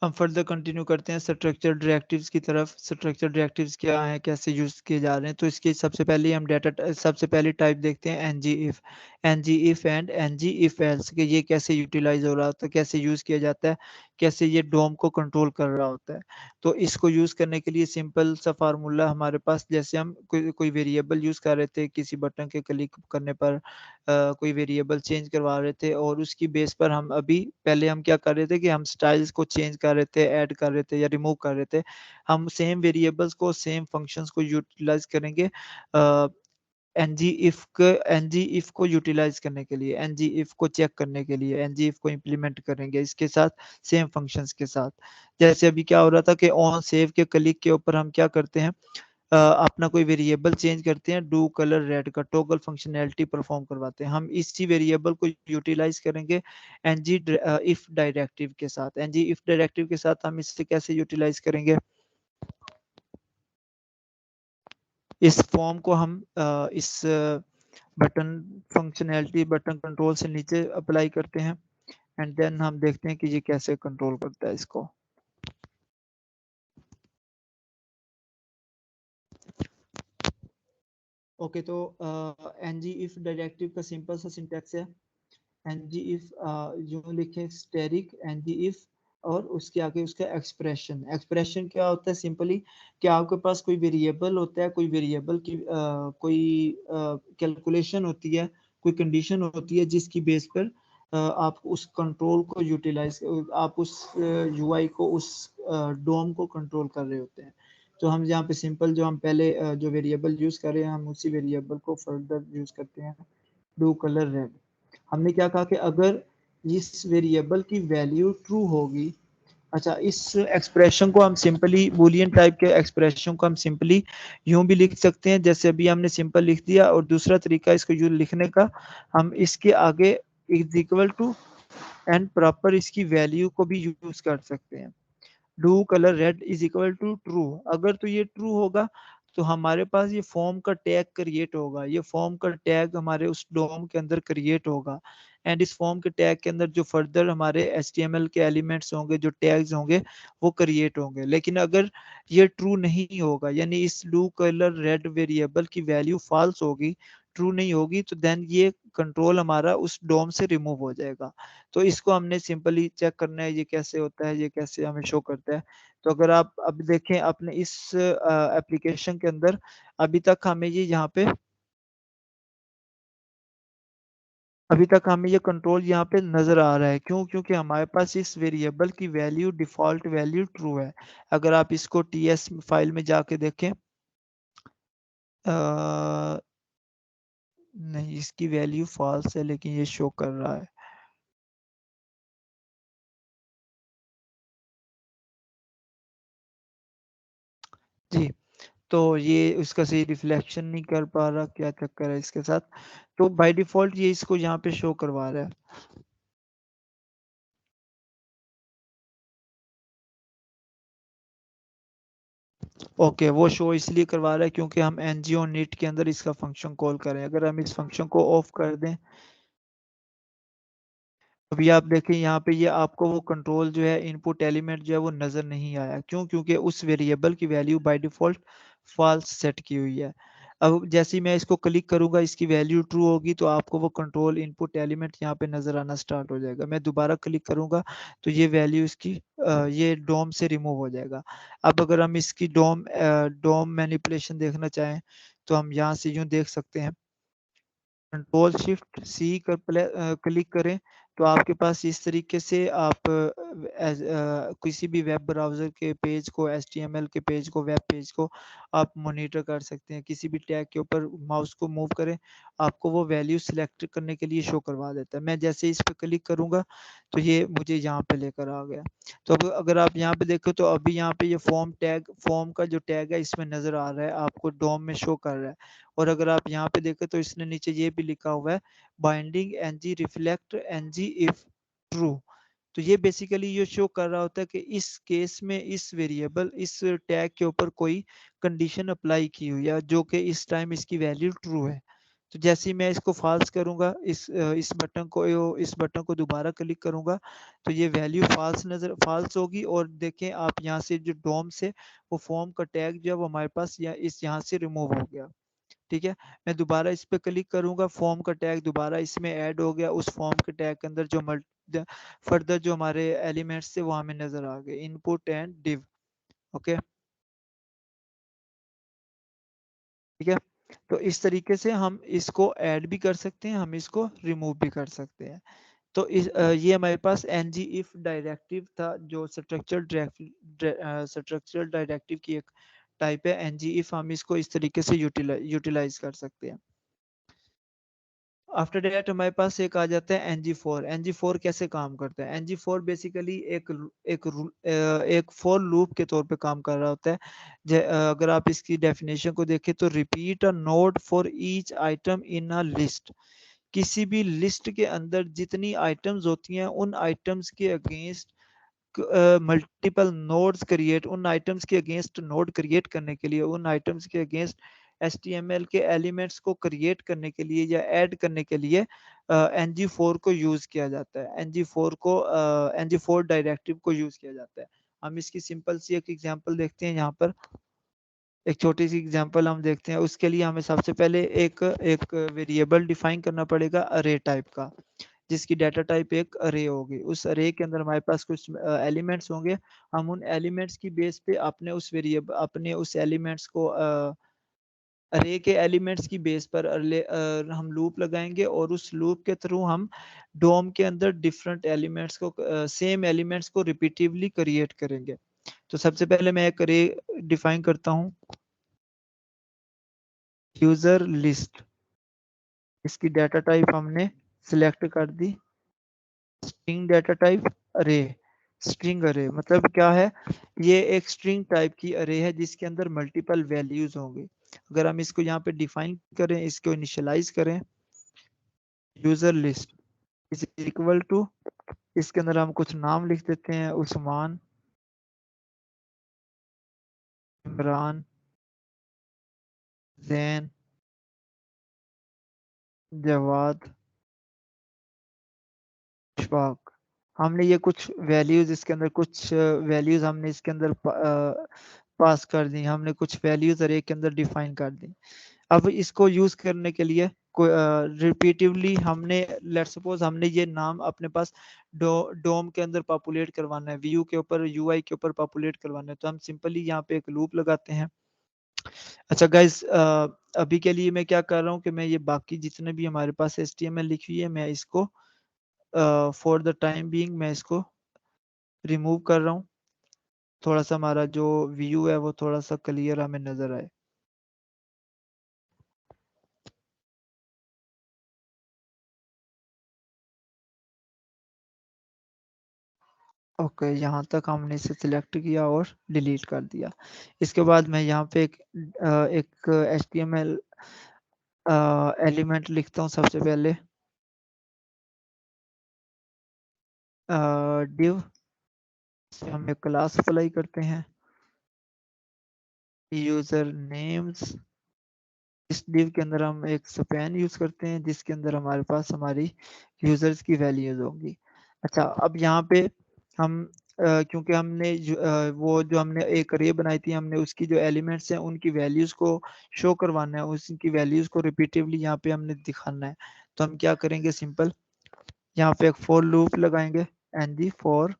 हम further continue करते हैं स्ट्रक्चर डायरेक्टिव्स की तरफ। स्ट्रक्चर डायरेक्टिव्स क्या हैं, कैसे यूज़ किए जा रहे हैं? तो इसकी सबसे पहले हम सबसे पहली टाइप देखते हैं NG if and NG if else कि ये कैसे यूटिलाइज हो रहा होता है, कैसे यूज़ किया जाता है, कैसे ये डोम को कंट्रोल कर रहा होता है। तो इसको यूज़ करने के लिए सिंपल सा फार्मूला हमारे पास, जैसे हम कोई वेरिएबल यूज़ कर रहे थे, किसी बटन के क्लिक करने पर कोई वेरिएबल चेंज करवा रहे थे और उसकी बेस पर हम अभी पहले हम क्या कर रहे थे कि हम स्टाइल्स को चेंज कर रहे थे, ऐड कर रहे थे या रिमूव कर रहे थे। हम सेम वेरिएबल्स को, सेम फंक्शंस को यूटिलाइज़ करेंगे एनजी इफ को यूटिलाइज़ करने के लिए, एनजी इफ को चेक करने के लिए, एनजी इफ को इम्प्लीमेंट करेंगे इसके साथ, सेम फंक्शंस के साथ। जैसे अभी क्या हो रहा था कि ऑन सेव के क्लिक के ऊपर हम क्या करते हैं, अपना कोई वेरिएबल चेंज करते हैं, डू कलर रेड का टॉगल फंक्शनैलिटी परफॉर्म करवाते हैं। हम इसी वेरिएबल को यूटिलाइज करेंगे एनजी इफ डायरेक्टिव के साथ। एनजी इफ डायरेक्टिव के साथ हम इससे कैसे यूटिलाइज करेंगे, इस फॉर्म को हम इस बटन फंक्शनैलिटी, बटन कंट्रोल से नीचे अप्लाई करते हैं एंड देन हम देखते हैं कि ये कैसे कंट्रोल करता है इसको। ओके, तो एनजी इफ डायरेक्टिव का सिंपल सा सिंटैक्स है, एनजी इफ यूं लिखे स्टेरिक एनजी इफ और उसके आगे उसका एक्सप्रेशन। एक्सप्रेशन क्या होता है, सिंपली कि आपके पास कोई वेरिएबल होता है, कोई वेरिएबल की कोई कैलकुलेशन होती है, कोई कंडीशन होती है जिसकी बेस पर आप उस कंट्रोल को यूटिलाइज, आप उस यूआई को, उस डोम को कंट्रोल कर रहे होते हैं। तो हम यहाँ पे सिंपल जो हम पहले जो वेरिएबल यूज कर रहे हैं, हम उसी वेरिएबल को फर्दर यूज करते हैं, डू कलर रेड। हमने क्या कहा कि अगर इस वेरिएबल की वैल्यू ट्रू होगी, अच्छा, इस एक्सप्रेशन को हम सिंपली बूलियन टाइप के एक्सप्रेशन को हम सिंपली यूं भी लिख सकते हैं, जैसे अभी हमने सिंपल लिख दिया। और दूसरा तरीका इसको यूं लिखने का, हम इसके आगे is equal to and proper इसकी वैल्यू को भी यूज कर सकते हैं। Do colour red is equal to true. अगर तो ये ट्रू होगा तो हमारे पास ये फॉर्म का टैग क्रिएट होगा, ये फॉर्म का टैग हमारे उस डोम के अंदर क्रिएट होगा एंड इस फॉर्म के टैग के अंदर जो फर्दर हमारे HTML के एलिमेंट्स होंगे, जो टैग्स होंगे, वो क्रिएट होंगे। लेकिन अगर ये ट्रू नहीं होगा, यानी इस डू कलर रेड वेरिएबल की वैल्यू फॉल्स होगी, ट्रू नहीं होगी, तो देन ये कंट्रोल हमारा उस डोम से रिमूव हो जाएगा। तो इसको हमने सिंपली चेक करना है, ये कैसे होता है, ये कैसे हमें शो करता है। तो अगर आप अब देखें अपने इस एप्लीकेशन के अंदर, अभी तक हमें ये यहाँ पे, अभी तक हमें ये कंट्रोल यहाँ पे नजर आ रहा है। क्यों? क्योंकि हमारे पास इस वेरिएबल की वैल्यू, डिफॉल्ट वैल्यू ट्रू है। अगर आप इसको टीएस फाइल में जाके देखें, नहीं, इसकी वैल्यू फॉल्स है लेकिन ये शो कर रहा है। जी, तो ये उसका सही रिफ्लेक्शन नहीं कर पा रहा, क्या चक्कर है इसके साथ। तो बाय डिफॉल्ट ये इसको यहाँ पे शो करवा रहा है। ओके, वो शो इसलिए करवा रहा है क्योंकि हम एनजीओ नीट के अंदर इसका फंक्शन कॉल करें। अगर हम इस फंक्शन को ऑफ कर दें, अभी आप देखें यहाँ पे, ये आपको वो कंट्रोल जो है, इनपुट एलिमेंट जो है वो नज़र नहीं आया। क्यों? क्योंकि उस वेरिएबल की value by default false set की हुई है। अब जैसे ही मैं इसको क्लिक करूँगा, इसकी वैल्यू ट्रू होगी तो आपको वो कंट्रोल इनपुट एलिमेंट यहाँ पे नज़र आना स्टार्ट हो जाएगा। मैं दोबारा क्लिक करूँगा तो ये वैल्यू इसकी ये डोम से रिमूव हो जाएगा। अब अगर हम इसकी डोम मैनिपुलेशन देखना चाहें तो हम यहाँ से यूँ देख सकते हैं। कंट्रोल शिफ्ट सी कर क्लिक करें तो आपके पास इस तरीके से आप किसी भी वेब ब्राउज़र के पेज को, HTML के पेज को, वेब पेज को आप मॉनिटर कर सकते हैं। किसी भी टैग के ऊपर माउस को मूव करें, आपको वो वैल्यू सिलेक्ट करने के लिए शो करवा देता है। मैं जैसे इस पे क्लिक करूँगा तो ये मुझे यहाँ पे लेकर आ गया। तो अब अगर आप यहाँ पे देखो तो अभी यहाँ पे ये फॉर्म का जो टैग है इसमें नज़र आ रहा है, आपको डोम में शो कर रहा है। और अगर आप यहाँ पे देखें तो इसने नीचे ये भी लिखा हुआ है, binding NG reflect NG if true. तो ये बेसिकली ये शो कर रहा होता है कि इस केस में इस वेरिएबल, इस टैग के ऊपर कोई कंडीशन अप्लाई की हुई है जो कि इस टाइम इसकी वैल्यू ट्रू है। तो जैसे ही मैं इसको फॉल्स करूंगा, इस बटन को दोबारा क्लिक करूंगा, तो ये वैल्यू फॉल्स होगी। और देखें आप यहाँ से जो डोम से वो फॉर्म का टैग जो है वो हमारे पास यहाँ से रिमूव हो गया। ठीक है, मैं दोबारा इस पे क्लिक करूंगा, फॉर्म का टैग दोबारा इसमें ऐड हो गया। उस फॉर्म के टैग के अंदर जो फर्दर जो हमारे एलिमेंट्स थे वो हमें नजर आ गए, इनपुट एंड डिव। ओके, ठीक है। तो इस तरीके से हम इसको ऐड भी कर सकते हैं, हम इसको रिमूव भी कर सकते हैं। तो ये हमारे पास एनजी इफ डायरेक्टिव था, जो स्ट्रक्चरल डायरेक्टिव की एक टाइप है। एनजी इफ हम इसको इस तरीके से यूटिलाइज कर सकते हैं। आफ्टर दैट हमारे पास एक आ जाता है NG4। NG4 कैसे काम करता है? NG4 बेसिकली एक फॉर लूप के तौर पे काम कर रहा होता है। अगर आप इसकी डेफिनेशन को देखें तो repeat a node for each item in a list. किसी भी लिस्ट के अंदर जितनी आइटम्स होती हैं उन आइटम्स के अगेंस्ट मल्टीपल नोड्स क्रिएट, उन आइटम्स के अगेंस्ट नोड क्रिएट करने के लिए, उन आइटम्स के अगेंस्ट HTML के एलिमेंट्स को क्रिएट करने के लिए या ऐड करने के लिए NG4 को यूज किया जाता है। NG4 डायरेक्टिव को यूज किया जाता है। हम इसकी सिंपल सी एक एग्जांपल देखते हैं। यहाँ पर एक छोटी सी एग्जांपल हम देखते हैं। उसके लिए हमें सबसे पहले एक एक वेरिएबल डिफाइन करना पड़ेगा अरे टाइप का, जिसकी डाटा टाइप एक अरे होगी। उस अरे के अंदर हमारे पास कुछ एलिमेंट्स होंगे। हम उन एलिमेंट्स की बेस पे अपने उस एलिमेंट्स को अरे के एलिमेंट्स की बेस पर हम लूप लगाएंगे, और उस लूप के थ्रू हम डोम के अंदर डिफरेंट एलिमेंट्स को सेम एलिमेंट्स को रिपीटिवली क्रिएट करेंगे। तो सबसे पहले मैं एक अरे डिफाइन करता हूँ, यूजर लिस्ट। इसकी डाटा टाइप हमने सिलेक्ट कर दी, स्ट्रिंग डाटा टाइप अरे। स्ट्रिंग अरे मतलब क्या है? ये एक स्ट्रिंग टाइप की अरे है जिसके अंदर मल्टीपल वैल्यूज होंगे। अगर हम इसको यहाँ पे डिफाइन करें, इसको इनिशियलाइज करें, user list is equal to, इसके अंदर हम कुछ नाम लिख देते हैं, उस्मान, इमरान, जैन, जवाद, इशफाक। हमने ये कुछ वैल्यूज इसके अंदर कुछ वैल्यूज हमने इसके अंदर पास कर दी, हमने कुछ वैल्यूज अरे के अंदर डिफाइन कर दी। अब इसको यूज करने के लिए रिपीटिवली हमने लेट सपोज हमने ये नाम अपने पास डोम के अंदर पॉपुलेट करवाना है, व्यू के ऊपर, यूआई के ऊपर पॉपुलेट करवाना है, तो हम सिंपली यहाँ पे एक लूप लगाते हैं। अच्छा गाइस, अभी के लिए मैं क्या कर रहा हूँ कि मैं ये बाकी जितने भी हमारे पास HTML लिखी हुई है, मैं इसको फॉर द टाइम बीइंग मैं इसको रिमूव कर रहा हूँ, थोड़ा सा हमारा जो व्यू है वो थोड़ा सा क्लियर हमें नजर आए। ओके, यहाँ तक हमने इसे सिलेक्ट किया और डिलीट कर दिया। इसके बाद मैं यहाँ पे एक HTML एलिमेंट लिखता हूँ सबसे पहले, डिव से हम एक क्लास अप्लाई करते हैं, यूजर नेम्स। इस डिव के अंदर हम एक स्पैन यूज करते हैं जिसके अंदर हमारे पास हमारी यूजर्स की वैल्यूज होंगी। अच्छा, अब यहाँ पे हम क्योंकि वो जो हमने एक अरे बनाई थी, हमने उसकी जो एलिमेंट्स हैं उनकी वैल्यूज को शो करवाना है, उसकी वैल्यूज को रिपीटिवली यहाँ पे हमने दिखाना है। तो हम क्या करेंगे, सिंपल यहाँ पे एक फॉर लूप लगाएंगे, एनजी फॉर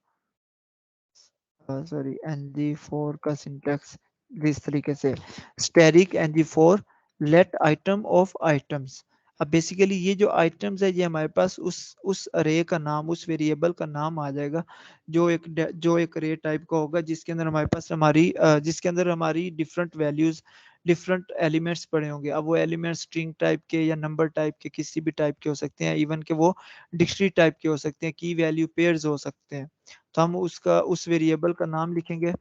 सॉरी NG4 का सिंटैक्स इस तरीके से, static NG4 let item of items. अब बेसिकली ये जो आइटम्स है ये हमारे पास उस अरे का नाम, उस वेरिएबल का नाम आ जाएगा जो एक अरे टाइप का होगा, जिसके अंदर हमारी डिफरेंट वैल्यूज, डिफरेंट एलिमेंट्स पड़े होंगे। अब वो एलिमेंट्स स्ट्रिंग टाइप के या नंबर टाइप के, किसी भी टाइप के हो सकते हैं, इवन के वो डिक्शनरी टाइप के हो सकते हैं, की वैल्यू पेयर्स हो सकते हैं। तो हम उस वेरिएबल का नाम लिखेंगे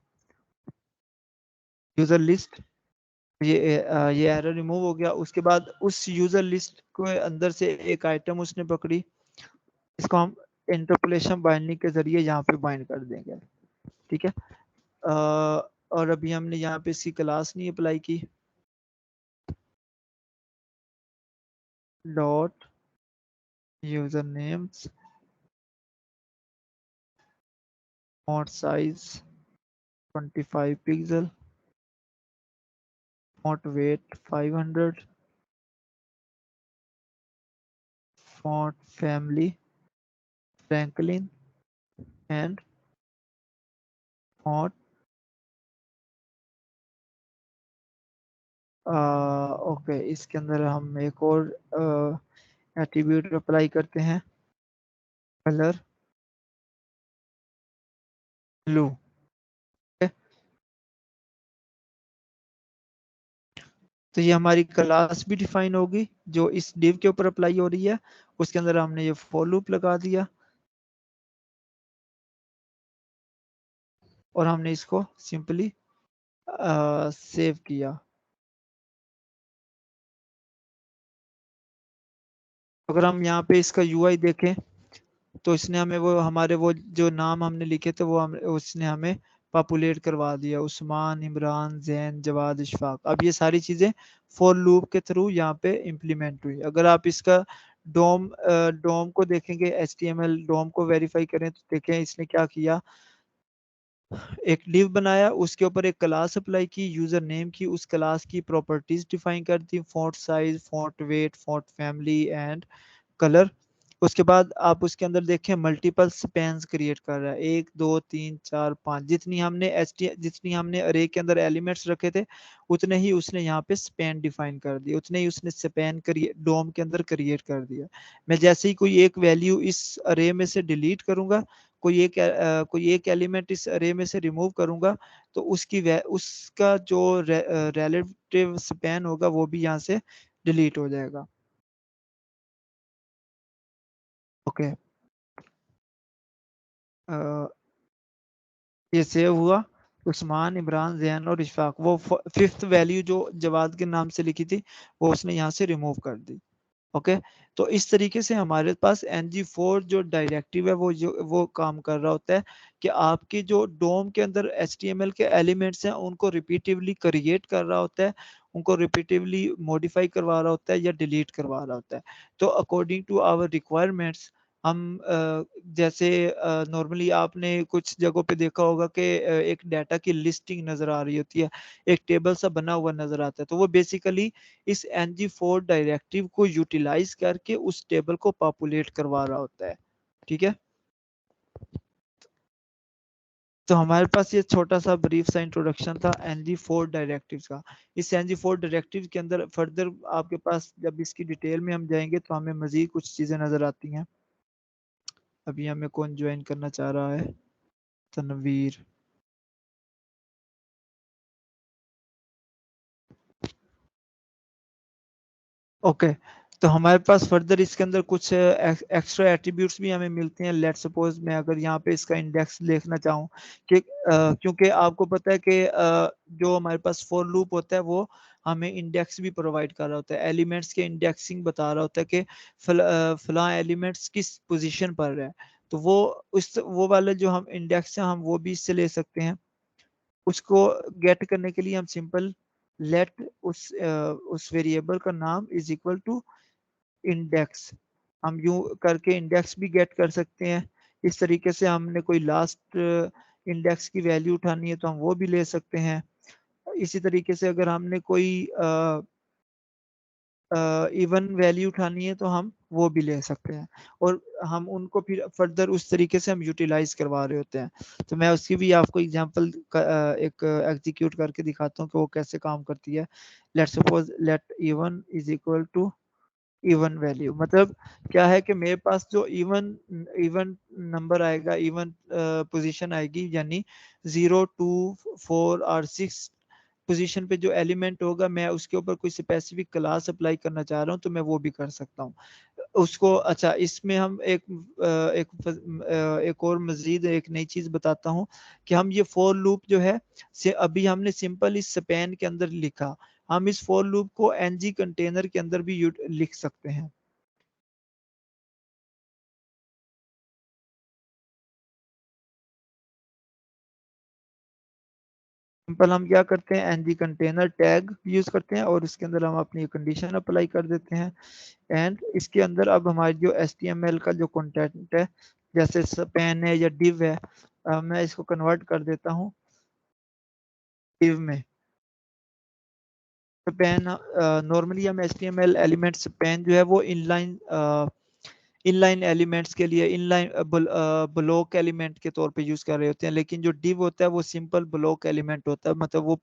यूजर लिस्ट। ये एरर रिमूव हो गया। उसके बाद उस यूजर लिस्ट के अंदर से एक आइटम उसने पकड़ी, इसको हम इंटरपोलेशन बाइंडिंग के जरिए यहाँ पे बाइंड कर देंगे। ठीक है, और अभी हमने यहाँ पे इसकी क्लास नहीं अप्लाई की। Dot user names font size 25 pixel font weight 500 font family Franklin and font okay इसके अंदर हम एक और एट्रीब्यूट अप्लाई करते हैं कलर ब्लू। तो ये हमारी क्लास भी डिफाइन होगी जो इस div के ऊपर अप्लाई हो रही है। उसके अंदर हमने ये फॉर लूप लगा दिया और हमने इसको सिंपली सेव किया। अगर हम यहाँ पे इसका यूआई देखें तो इसने हमें वो हमारे वो जो नाम हमने लिखे थे वो उसने हमें पॉपुलेट करवा दिया, उस्मान, इमरान, जैन, जवाद, इशफाक। अब ये सारी चीजें फॉर लूप के थ्रू यहाँ पे इम्प्लीमेंट हुई। अगर आप इसका डोम डोम को देखेंगे, एचटीएमएल डोम को वेरीफाई करें तो देखें इसने क्या किया। एक div बनाया, उसके ऊपर एक क्लास अप्लाई की, यूजर नेम की, उस क्लास की प्रॉपर्टीज डिफाइन कर दी, font size, font weight, font family and colour. उसके बाद आप उसके अंदर देखें मल्टीपल स्पैन्स क्रिएट कर रहा है, 1 2 3 4 5, जितनी हमने अरे के अंदर एलिमेंट्स रखे थे उतने ही उसने यहाँ पे स्पैन डिफाइन कर दिए, उतने ही उसने स्पैन क्रिएट डोम के अंदर क्रिएट कर दिया। मैं जैसे ही कोई एक वैल्यू इस अरे में से डिलीट करूंगा, कोई एक एलिमेंट इस अरे में से रिमूव करूंगा, तो उसका जो रिलेटिव स्पैन होगा वो भी यहाँ से डिलीट हो जाएगा। ओके, ये सेव हुआ। उस्मान, इमरान, जैन और इशफाक, वो फिफ्थ वैल्यू जो जवाद के नाम से लिखी थी वो उसने यहाँ से रिमूव कर दी। ओके, तो इस तरीके से हमारे पास ng4 जो डायरेक्टिव है वो काम कर रहा होता है कि आपके जो डोम के अंदर HTML के एलिमेंट्स हैं उनको रिपीटिवली क्रिएट कर रहा होता है, उनको रिपीटिवली मॉडिफाई करवा रहा होता है या डिलीट करवा रहा होता है। तो अकॉर्डिंग टू आवर रिक्वायरमेंट्स हम जैसे नॉर्मली आपने कुछ जगहों पे देखा होगा कि एक डाटा की लिस्टिंग नजर आ रही होती है, एक टेबल सा बना हुआ नजर आता है, तो वो बेसिकली इस ng4 डायरेक्टिव को यूटिलाइज करके उस टेबल को पॉपुलेट करवा रहा होता है। ठीक है, तो हमारे पास ये छोटा सा ब्रीफ सा इंट्रोडक्शन था ng4 डायरेक्टिव्स का। इस ng4 डायरेक्टिव के अंदर फर्दर आपके पास जब इसकी डिटेल में हम जाएंगे तो हमें मजीद कुछ चीजें नजर आती हैं। अभी हमें कौन ज्वाइन करना चाह रहा है? तनवीर। ओके, तो हमारे पास फर्दर इसके अंदर कुछ एक्स्ट्रा एट्रीब्यूट्स भी हमें मिलते हैं। लेट सपोज मैं अगर यहाँ पे इसका इंडेक्स देखना चाहूँ कि क्योंकि आपको पता है कि जो हमारे पास फॉर लूप होता है वो हमें इंडेक्स भी प्रोवाइड कर रहा होता है, एलिमेंट्स के इंडेक्सिंग बता रहा होता है कि फला एलिमेंट्स किस पोजीशन पर है। तो वो वाले जो हम इंडेक्स हैं हम वो भी इससे ले सकते हैं। उसको गेट करने के लिए हम सिंपल लेट उस वेरिएबल का नाम इज इक्वल टू इंडेक्स, हम यूं करके इंडेक्स भी गेट कर सकते हैं। इस तरीके से हमने कोई लास्ट इंडेक्स की वैल्यू उठानी है तो हम वो भी ले सकते हैं। इसी तरीके से अगर हमने कोई इवन वैल्यू उठानी है तो हम वो भी ले सकते हैं, और हम उनको फिर फर्दर उस तरीके से हम यूटिलाइज करवा रहे होते हैं। तो मैं उसकी भी आपको एग्जांपल एक एग्जीक्यूट करके दिखाता हूँ कि वो कैसे काम करती है। Let suppose let even is equal to even value, मतलब क्या है कि मेरे पास जो इवन इवन नंबर आएगा, इवन पोजीशन आएगी, यानी 0 2 4 और 6 पोजीशन पे जो एलिमेंट होगा मैं उसके ऊपर कोई स्पेसिफिक क्लास अप्लाई करना चाह रहा हूँ तो मैं वो भी कर सकता हूँ उसको। अच्छा, इसमें हम एक और मजीद एक नई चीज बताता हूँ कि हम ये फॉर लूप जो है से अभी हमने सिंपल इस स्पैन के अंदर लिखा, हम इस फॉर लूप को ng कंटेनर के अंदर भी लिख सकते हैं। सिंपल हम क्या करते हैं, एनजी कंटेनर टैग यूज करते हैं और इसके अंदर हम अपनी कंडीशन अप्लाई कर देते हैं। एंड इसके अंदर अब हमारी जो HTML का जो कंटेंट है, जैसे पेन है या डिव है, मैं इसको कन्वर्ट कर देता हूँ डिव में। तो पेन नॉर्मली हम HTML एलिमेंट्स पेन जो है वो इनलाइन एलिमेंट्स के लिए इनलाइन ब्लॉक एलिमेंट के तौर पे यूज कर रहे होते हैं, लेकिन जो डिव होता है वो सिंपल ब्लॉक एलिमेंट होता है, मतलब वो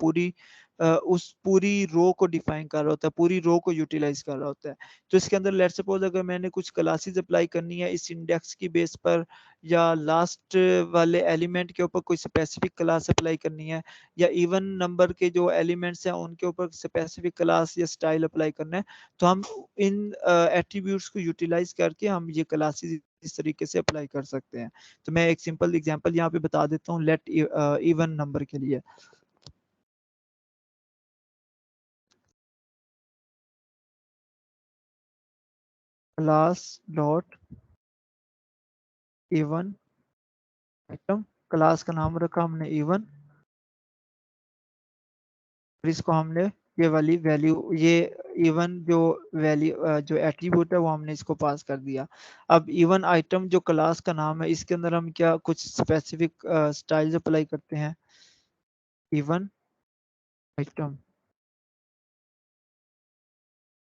उस पूरी रो को डिफाइन कर रहा होता है, पूरी रो को यूटिलाइज कर रहा होता है। तो इसके अंदर लेट्स सपोज अगर मैंने कुछ क्लासेस अप्लाई करनी है इस इंडेक्स की बेस पर, या लास्ट वाले एलिमेंट के ऊपर कोई स्पेसिफिक क्लास अप्लाई करनी है, या इवन नंबर के जो एलिमेंट्स हैं उनके ऊपर स्पेसिफिक क्लास या स्टाइल अप्लाई करना है, तो हम इन एट्रीब्यूट्स को यूटिलाइज करके हम ये क्लासेस इस तरीके से अप्लाई कर सकते हैं। तो मैं एक सिंपल एग्जांपल यहाँ पे बता देता हूँ लेट इवन नंबर के लिए। Class dot even item, class का नाम रखा हमने इवन, और इसको हमने ये वाली वैल्यू, ये इवन जो वैल्यू जो एट्रीब्यूट है वो हमने इसको पास कर दिया। अब इवन आइटम जो क्लास का नाम है इसके अंदर हम क्या कुछ स्पेसिफिक स्टाइल्स अप्लाई करते हैं। इवन आइटम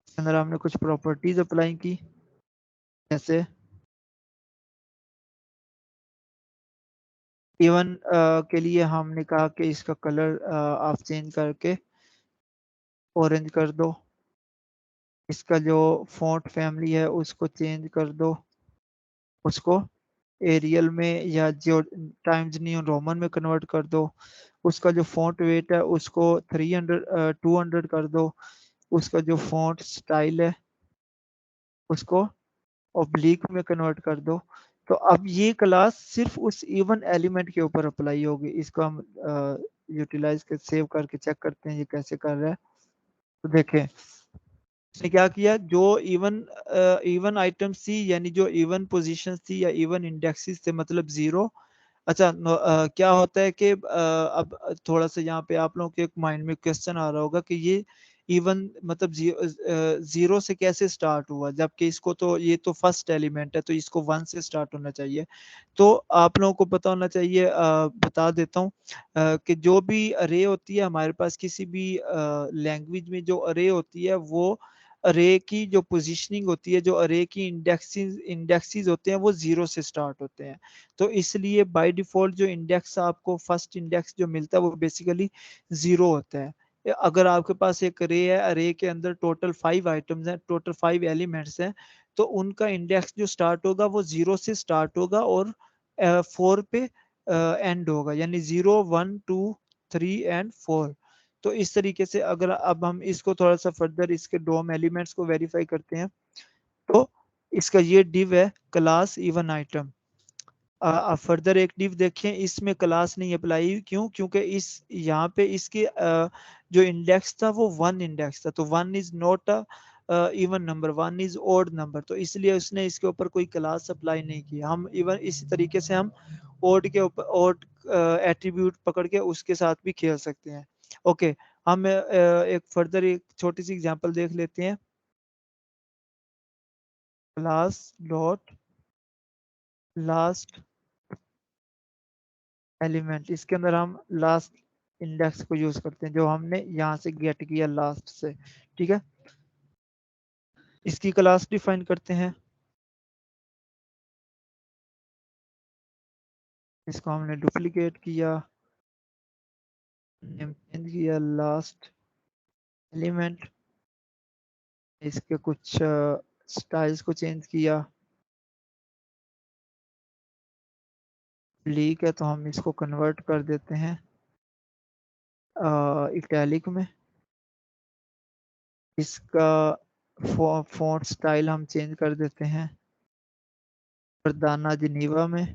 के अंदर हमने कुछ प्रॉपर्टीज अप्लाई की, जैसे इवन के लिए हमने कहा कि इसका कलर आप चेंज करके ऑरेंज कर दो, इसका जो फॉन्ट फैमिली है उसको चेंज कर दो, उसको एरियल में या जो टाइम्स न्यू रोमन में कन्वर्ट कर दो, उसका जो फॉन्ट वेट है उसको 200 कर दो, उसका जो फॉन्ट स्टाइल है उसको ऑब्लिक में कन्वर्ट कर दो। तो अब ये क्लास सिर्फ उस इवन एलिमेंट के ऊपर अप्लाई होगी। इसको हम यूटिलाइज कर सेव करके चेक करते हैं ये कैसे कर रहा है। तो देखें इसने क्या किया, जो इवन आइटम थी यानी जो इवन पोजीशन थी या इवन इंडेक्सेस थे, मतलब जीरो। अच्छा क्या होता है कि अब थोड़ा सा यहाँ पे आप लोगों के माइंड में क्वेश्चन आ रहा होगा कि ये इवन मतलब जीरो से कैसे स्टार्ट हुआ, जबकि इसको तो ये तो फर्स्ट एलिमेंट है तो इसको वन से स्टार्ट होना चाहिए। तो आप लोगों को पता होना चाहिए, बता देता हूँ कि जो भी अरे होती है हमारे पास किसी भी लैंग्वेज में, जो अरे होती है वो अरे की जो पोजीशनिंग होती है, जो अरे की इंडेक्सेस होते हैं वो जीरो से स्टार्ट होते हैं। तो इसलिए बाय डिफॉल्ट जो इंडेक्स आपको फर्स्ट इंडेक्स जो मिलता है वो बेसिकली जीरो होता है। अगर आपके पास एक अरे है, अरे के अंदर टोटल 5 आइटम्स हैं, टोटल 5 एलिमेंट्स हैं, तो उनका इंडेक्स जो स्टार्ट होगा वो जीरो से स्टार्ट होगा और 4 पे एंड होगा, यानी 0 1 2 3 एंड 4। तो इस तरीके से अगर अब हम इसको थोड़ा सा फर्दर इसके डोम एलिमेंट्स को वेरीफाई करते हैं, तो इसका ये डिव है क्लास इवन आइटम। आप फर्दर एक डिव देखें, इसमें क्लास नहीं अप्लाई हुई, क्यों? क्योंकि इस यहाँ पे इसके जो इंडेक्स था वो वन इंडेक्स था, तो one is not a even number, one is odd number, तो इसलिए उसने इसके ऊपर कोई क्लास अप्लाई नहीं की। हम इवन इसी तरीके से हम ओड के ऊपर ओड एट्रीब्यूट पकड़ के उसके साथ भी खेल सकते हैं। ओके, हम एक फर्दर एक छोटी सी एग्जांपल देख लेते हैं। क्लास डॉट लास्ट एलिमेंट, इसके अंदर हम लास्ट इंडेक्स को यूज करते हैं जो हमने यहाँ से गेट किया लास्ट से। ठीक है, इसकी क्लास डिफाइन करते हैं, इसको हमने डुप्लीकेट किया, नेम चेंज किया लास्ट एलिमेंट, इसके कुछ स्टाइल्स को चेंज किया, लीक है तो हम इसको कन्वर्ट कर देते हैं इटैलिक में, इसका फॉन्ट स्टाइल हम चेंज कर देते हैं वर्दाना जिनीवा में,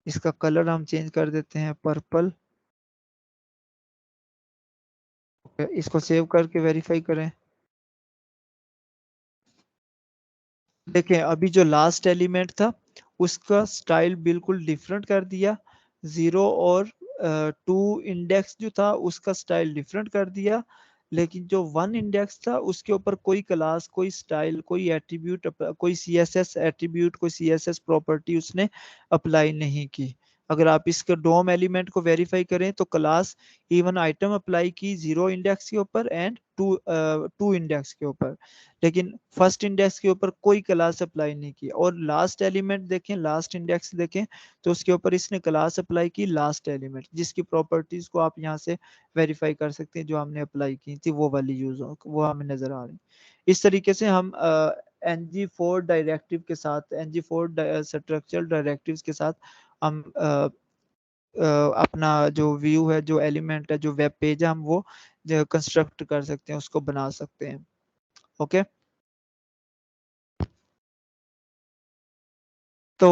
इसका कलर हम चेंज कर देते हैं पर्पल। इसको सेव करके वेरीफाई करें। देखें अभी जो लास्ट एलिमेंट था उसका स्टाइल बिल्कुल डिफरेंट कर दिया, 0 और टू इंडेक्स जो था उसका स्टाइल डिफरेंट कर दिया, लेकिन जो वन इंडेक्स था उसके ऊपर कोई क्लास, कोई स्टाइल, कोई एट्रीब्यूट, कोई सीएसएस एट्रीब्यूट, कोई सीएसएस प्रॉपर्टी उसने अप्लाई नहीं की। अगर आप इसके डोम एलिमेंट को वेरीफाई करें तो क्लास इवन आइटम अप्लाई की जीरो इंडेक्स के ऊपर एंड टू इंडेक्स के ऊपर, लेकिन फर्स्ट इंडेक्स के ऊपर कोई क्लास अप्लाई नहीं की। और लास्ट एलिमेंट देखें, लास्ट इंडेक्स देखें तो उसके ऊपर इसने क्लास अप्लाई की लास्ट एलिमेंट, जिसकी प्रॉपर्टीज को आप यहाँ से वेरीफाई कर सकते हैं, जो हमने अप्लाई की थी वो वाली यूज वो हमें नजर आ रही। इस तरीके से हम NG4 डायरेक्टिव के साथ, NG4 स्ट्रक्चरल डायरेक्टिव्स के साथ हम अपना जो व्यू है, जो एलिमेंट है, जो वेब पेज है, हम वो कंस्ट्रक्ट कर सकते हैं, उसको बना सकते हैं। ओके, तो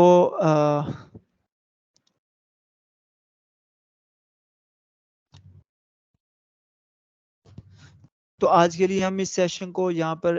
तो आज के लिए हम इस सेशन को यहाँ पर